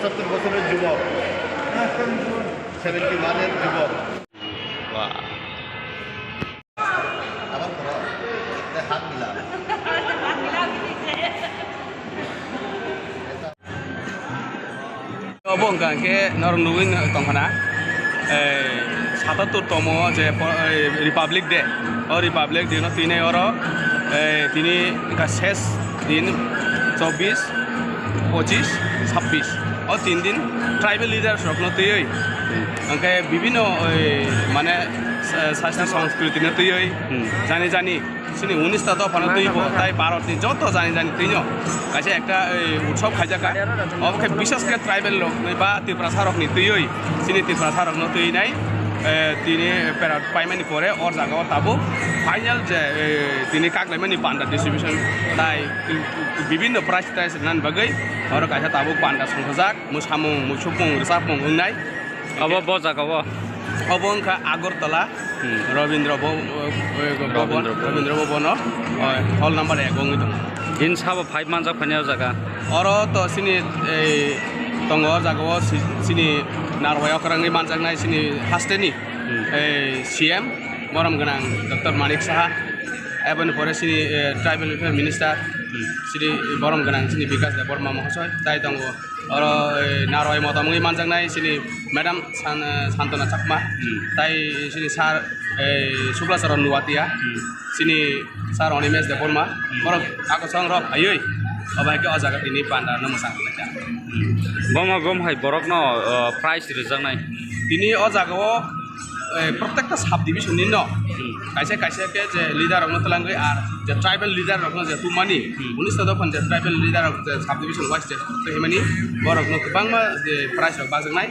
75 বছরের যুবক, 71-এর যুবক। আবার করো, হাত মিলা। বংকে নরনুইন তংখানা ৭৭তম যে রিপাবলিক ডে ও রিপাবলিক দিন তিনি তিনি শেষ দিন 24, 25, 26 ও 3 দিন ট্রাইবেল লিডার স্বপ্ন তুই ওকে বিভিন্ন মানে স্বাস্থ্য সংস্কৃতি তুই জানি জানি সিনি 19টা দফা তুইব তাই 12টি যত জানি জানি তুই কাছে একটা উৎসব খাইজাকা ওকে বিশেষ করে ট্রাইবেল লোক বা ত্রিপুরা সারক নি তুই সিনি ত্রিপুরা সারক তুই নাই তিনি প্যারাড পাইমানি পরে ওর জায়গাও তাবো ফাইনাল যে তিনি কাকলাইমানি পান্ডা ডিস্ট্রিবিউশন তাই বিভিন্ন প্রাইজ টাইজ নান বাগৈ আর কাছে তাবো পান্ডা সংসাজাক মুসামুং মুসুপুং রিসাপুং হংনাই জাগাব অবংখা আগরতলা রবীন্দ্র ভবন হল নাম্বার 1 গঙ্গি দং इन साब 5 मानजा फाइनाल जागा और तो सिनी दङ जागाव सिनी नारवायाव खरांनि मानजांनाय सिनी हास्टेनि सीएम मरम गोनां डक्टर मानिक साहा एबन परे सिनी ट्राइबल वेलफेयर मिनिस्टार सिनी मरम गोनां सिनी विकास देबबर्मा महाशय ताई दङ और नारवाय मतामुंगै मानजांनाय सिनी मैडम सान्तना चाकमा ताई सिनी सार सुब्लाचरण नुवातिया सिनी सार अनिमेश देबबर्मा मरम आकसं रब आयै अबायके अजागा तिनी पान्डा नमसां गम हाय बरक न प्राइज रिजांनाय तिनी अजागाव प्रत्येकटा साब डिविजननि न कायसे कायसे के जे लिडार रखनो तलांगै आर जे ट्राइबल लिडार रखनो जे तुमानि 19टा दफान जे ट्राइबल लिडार जे साब डिविजन वाइज जे हेमानि बरकनो गोबांमा जे प्राइज रक बाजोंनाय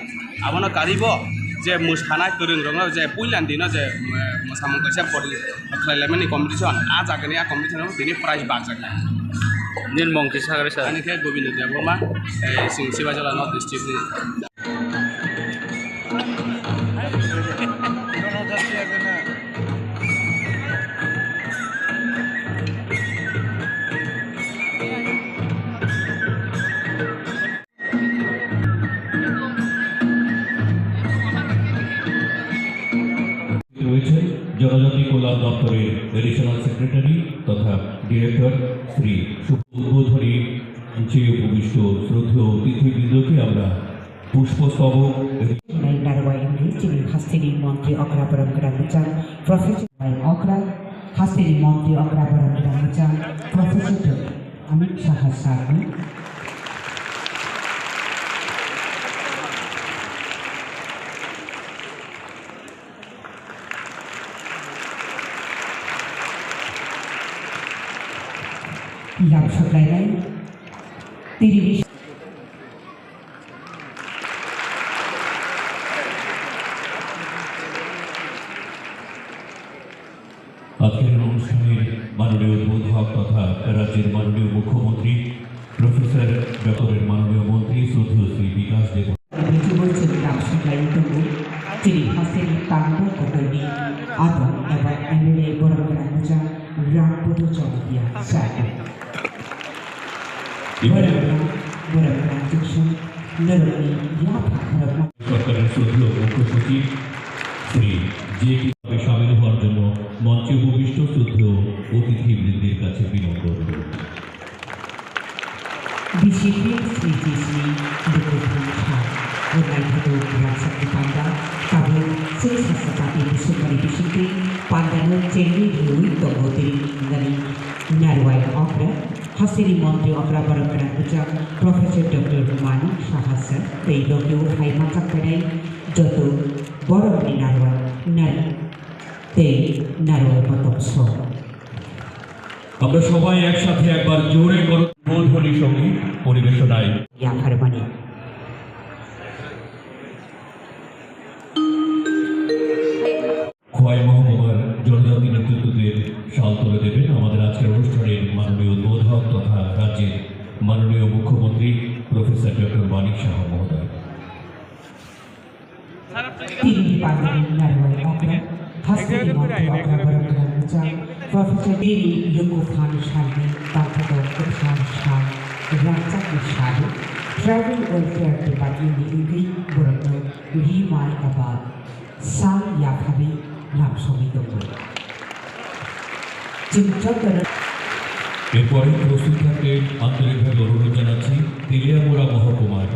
आबनो कारिबो जे मोसानाय गोरों रंनो जे पुइलान दिन जे मोसामों कायसे बडि खालायलायमानि कम्पिटिशन आ जागोनि आ कम्पिटिशनाव तिनी प्राइज बाजोंनाय निन मंकी सागरे सा आनिखे गोविंद देबबर्मा सिं शिवाजला नर्थ डिस्ट्रिक्टनि जनजाति कल्याण दफ्तरेर एडिशनल सेक्रेटारि तथा डिरेक्टर श्री उद्बोधनी मंचे उपविष्ट श्रद्धेय अतिथिबृंदके आमरा पुष्पस्तबक हास्टेनि मंत्री अग्राबरम ग्रामचा प्रोफेसर अग्रा हास्टेनि मंत्री अग्राबरम ग्रामचा प्रोफेसर अमित शाह साहब yang sebenarnya diri আজকের অনুষ্ঠানের মাননীয় উদ্বোধক তথা রাজ্যের মাননীয় মুখ্যমন্ত্রী প্রফেসর ডক্টরের মাননীয় মন্ত্রী শ্রদ্ধেয় শ্রী বিকাশ দেব তিনি হাসেন তান্ডব কর্মী আদম এবং এমএলএ বড় রাজা রামপদ চৌধুরী সাহেব সরকারের শ্রদ্ধেয় মুখ্য সচিব শ্রী যে সামিল হওয়ার জন্য মঞ্চে উপবিষ্ট শ্রদ্ধেয় অতিথিবৃন্দের কাছে বিনম্র Disiplin Sri Dokumentar Berlainan Rasa Panda Kabel Sesasapati Disukari Disipli Pandana Ceri Lui Tomodiri dari Narwai Okra Hasiri Montri Okra Barangkaran Puja Profesor Dr. Manik Shahasa Teidokiu Hai Macak Kedai Joto Boromni Narwai Nari Tei Narwai Matopso আমরা সবাই একসাথে একবার জোরে করো মূলধ্বনি সঙ্গীত পরিবেশনায় Yakarmani Khowai মহকুমার জনজাতি নেতৃত্বদের শাল তুলে দেবেন আমাদের আজকের অনুষ্ঠানের মাননীয় উদ্বোধক তথা রাজ্যের মাননীয় মুখ্যমন্ত্রী প্রফেসর ডক্টর মানিক শাহ মহোদয়। Tinggi Pandai Narwai Okra Hasil Montri Okra Barangkaran Puja Profesor Diri Yoko Khan Shardi Tanpa Dr. Khan Shah Rancak Shah Tribal Welfare Department ni ungki borokno rimai aba sang yakhabi lamsomi dongbo চিন্তাধারা এরপরে প্রস্তুত থাকলেন আন্তরিকভাবে অনুরোধ জানাচ্ছি তেলিয়ামুড়া মহকুমার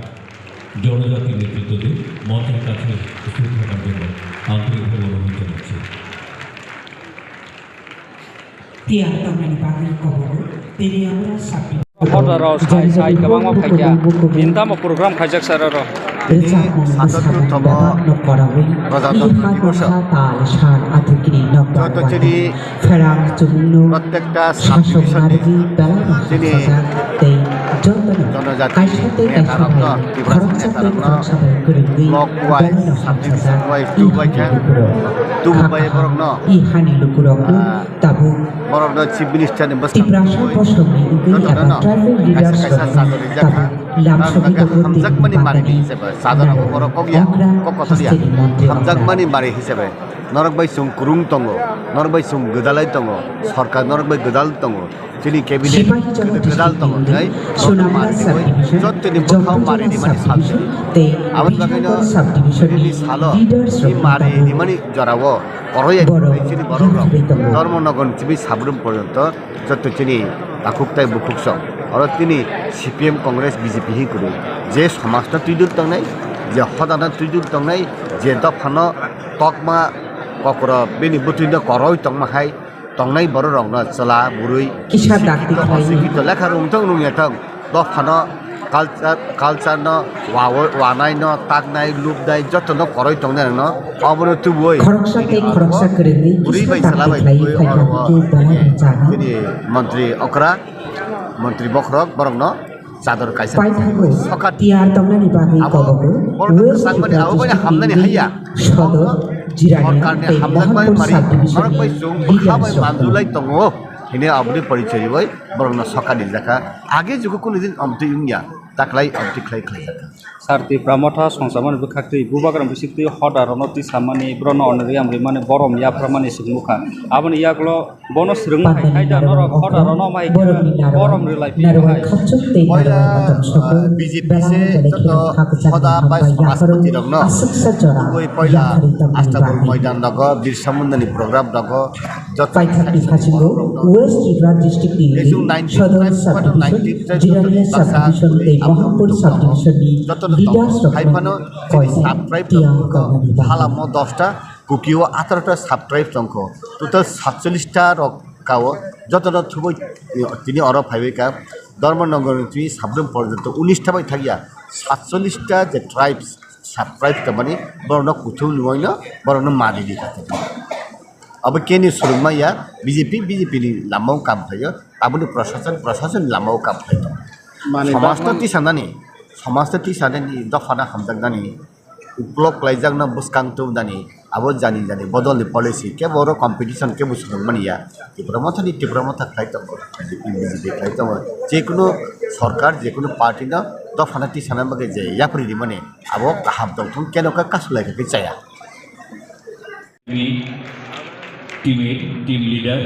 জনজাতি নেতৃত্বদের মঞ্চের কাছে উপস্থিত থাকার জন্য আন্তরিকভাবে অনুরোধ জানাচ্ছি। tiang tangani bagi kobo tiri amra sapi Hot ro sai sai kabang ma phaiya. Binta ma program khaijak sararo. সাতাত্তরতম প্রজাতন্ত্র দিবস যত তিনি প্রত্যেকটা সাব ডিভিশনে তিনি জনজাতি নেতারত্ন ত্রিভাষী নেতারত্ন block wise subdivision wise তুবাই বরগ্ন বরগ্ন চিফ মিনিস্টার কাইসা সাদরি জাকা হামজাকমানি মারি হিসেবে সাধারণ বড় কগিয়া ককতলিয়া হামজাকমানি মারি হিসেবে নরকবাই সুং কুরুং দङ নরকবাই সুং গোদালাই দङ সরকার নরকবাই গোদাল দङ তিনি ক্যাবিনেট গোদাল দङ নাই যতনি বখাও মারি মানে সাবসি আবার লাগাইনো তিনি সালো এই মারি মানে জরাও অরয় তিনি বড় ধর্মনগর চিবি সাবরুম পর্যন্ত যত তিনি আকুকতাই বুকুকসং আর তিনি সিপিএম কংগ্রেস বিজেপি হি করে যে সমাজটা তুইদুর দংনাই যে হদানা তুইদুর দংনাই যে দফানো তকমা ককর বেনি বুতুইন করই তংমা হাই তংনাই বড় রংনা চলা বুরুই শিক্ষিত লেখা রংথং রুংয়াথং দফানো কালচার ন ওয়ানাই ন তাকনাই লুপদাই যতন করই তংনাই ন অবরে তুবই বুড়ি বাই সালাবাই তিনি মন্ত্রী অকরা মন্ত্রী বখরক বরং চাদর কাইসা সকাত tiar tangani bagi kobo সাংবাদিক আওবাই হামনানি হাইয়া সরকারনে হামনানি মারি নরক বাই সুং খাবাই মানজুলাই দङ হিনে আবরি পরিচয় বই বরং সকানি জাকা আগে যুগ কোন দিন আমতি ইউনিয়া তাকলাই আমতি খাই খাই জাকা Sarti pramotha songsaman bukakti bubagram bisikti hot arono ti samani brono onri amri mane borom ya pramani sigmuka abani yaklo bonus rung hai da noro hot arono mai borom ri lai pi hai পয়লা BJP সে যত সদা by রাষ্ট্রপতি রংন ওই পয়লা আস্তাবল ময়দান নগ Birsa মুন্ডানি programme নগ যত পাইথাকি ফাচিঙ্গো West Tripura district নি সদর subdivision Jirania subdivision তে মহাপুর সাবডিভিশন নি যত হাইফানো সাব ট্রাইব হালাম 10টা কুকিও 18টা সাব ট্রাইব দংখ টোটাল 47টা রকাও যত থুবই তিনি অর ফাইবেকা ধর্মনগর তুই সাবরুম পর্যন্ত 19টা বাই থাকিয়া 47টা যে ট্রাইবস সাব ট্রাইব মানে বরণ কুথু লুইন বরণ মারি দি থাকে अब केनि सुरुमा या বিজেপি नि लामाव काम भयो आबुनि प्रशासन लामाव काम भयो समाजता ती सानानि दफाना हामजागनानि ब्लक लाइजागना बुसकांतौ दानि आबो जानि बदलनि पलिसि के बरो कम्पिटिशन के बुसुरु मानिया टिप्रामथा खाइ त बिजेपि खाइ त जेकुनो सरकार जेकुनो पार्टी न दफाना ती साना बगे जे यापरि माने आबो हामदौ थुं केनका कासुलाइका जाया टीमेर टीम लीडर